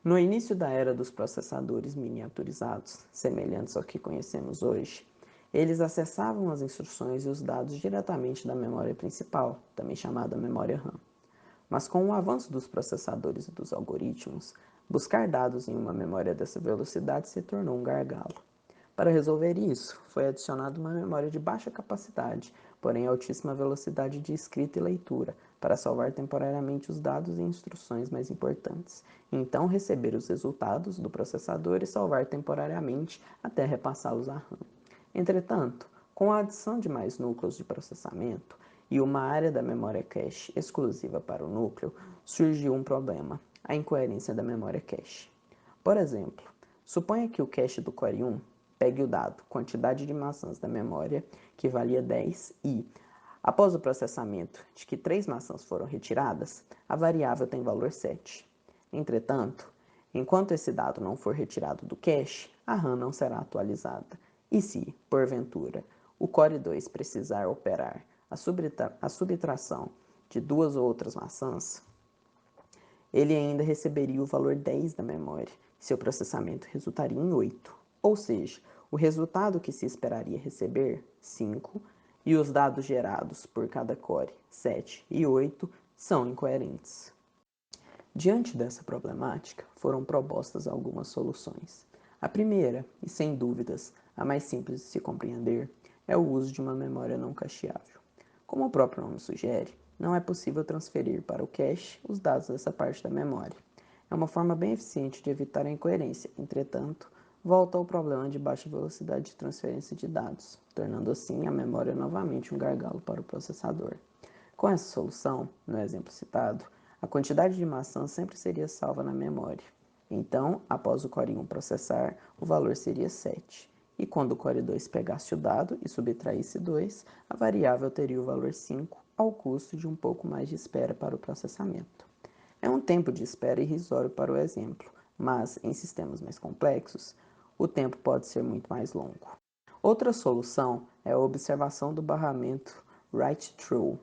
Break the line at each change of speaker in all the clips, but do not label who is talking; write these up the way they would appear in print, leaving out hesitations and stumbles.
No início da era dos processadores miniaturizados, semelhantes ao que conhecemos hoje, eles acessavam as instruções e os dados diretamente da memória principal, também chamada memória RAM. Mas com o avanço dos processadores e dos algoritmos, buscar dados em uma memória dessa velocidade se tornou um gargalo. Para resolver isso, foi adicionada uma memória de baixa capacidade, porém altíssima velocidade de escrita e leitura, para salvar temporariamente os dados e instruções mais importantes, e então receber os resultados do processador e salvar temporariamente até repassá-los à RAM. Entretanto, com a adição de mais núcleos de processamento e uma área da memória cache exclusiva para o núcleo, surgiu um problema: a incoerência da memória cache. Por exemplo, suponha que o cache do Core 1 pegue o dado quantidade de maçãs da memória, que valia 10, e, após o processamento de que 3 maçãs foram retiradas, a variável tem valor 7. Entretanto, enquanto esse dado não for retirado do cache, a RAM não será atualizada. E se, porventura, o Core 2 precisar operar a subtração de 2 ou outras maçãs, ele ainda receberia o valor 10 da memória, seu processamento resultaria em 8. Ou seja, o resultado que se esperaria receber, 5, e os dados gerados por cada core, 7 e 8, são incoerentes. Diante dessa problemática, foram propostas algumas soluções. A primeira, e sem dúvidas a mais simples de se compreender, é o uso de uma memória não cacheável. Como o próprio nome sugere, não é possível transferir para o cache os dados dessa parte da memória. É uma forma bem eficiente de evitar a incoerência, entretanto, volta ao problema de baixa velocidade de transferência de dados, tornando assim a memória novamente um gargalo para o processador. Com essa solução, no exemplo citado, a quantidade de maçãs sempre seria salva na memória. Então, após o Core 1 processar, o valor seria 7. E quando o Core 2 pegasse o dado e subtraísse 2, a variável teria o valor 5, ao custo de um pouco mais de espera para o processamento. É um tempo de espera irrisório para o exemplo, mas em sistemas mais complexos, o tempo pode ser muito mais longo. Outra solução é a observação do barramento write-through,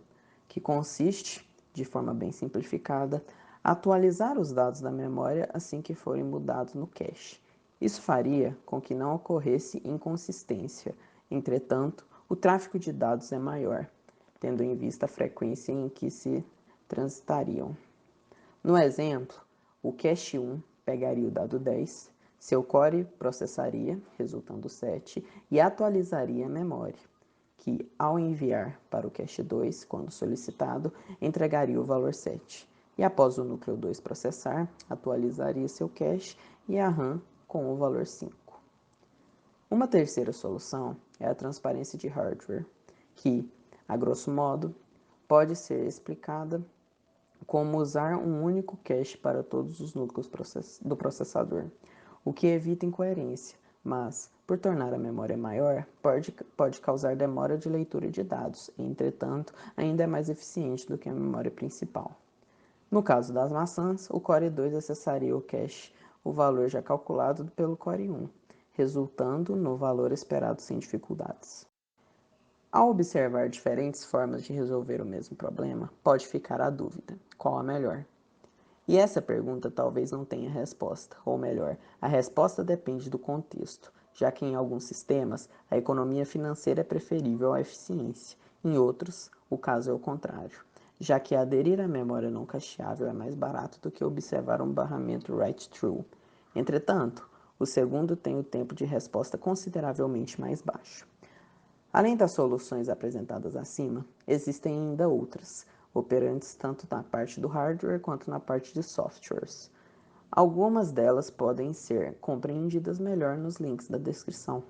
que consiste, de forma bem simplificada, atualizar os dados da memória assim que forem mudados no cache. Isso faria com que não ocorresse inconsistência, entretanto, o tráfego de dados é maior, tendo em vista a frequência em que se transitariam. No exemplo, o cache 1 pegaria o dado 10, seu core processaria, resultando 7, e atualizaria a memória, que, ao enviar para o cache 2, quando solicitado, entregaria o valor 7. E após o núcleo 2 processar, atualizaria seu cache e a RAM com o valor 5. Uma terceira solução é a transparência de hardware, que, a grosso modo, pode ser explicada como usar um único cache para todos os núcleos do processador, o que evita incoerência, mas, por tornar a memória maior, pode causar demora de leitura de dados, e, entretanto, ainda é mais eficiente do que a memória principal. No caso das maçãs, o Core 2 acessaria o cache, o valor já calculado pelo Core 1, resultando no valor esperado sem dificuldades. Ao observar diferentes formas de resolver o mesmo problema, pode ficar a dúvida: qual a melhor? E essa pergunta talvez não tenha resposta, ou melhor, a resposta depende do contexto, já que em alguns sistemas a economia financeira é preferível à eficiência, em outros, o caso é o contrário, já que aderir à memória não cacheável é mais barato do que observar um barramento write-through. Entretanto, o segundo tem o tempo de resposta consideravelmente mais baixo. Além das soluções apresentadas acima, existem ainda outras, operantes tanto na parte do hardware quanto na parte de softwares. Algumas delas podem ser compreendidas melhor nos links da descrição.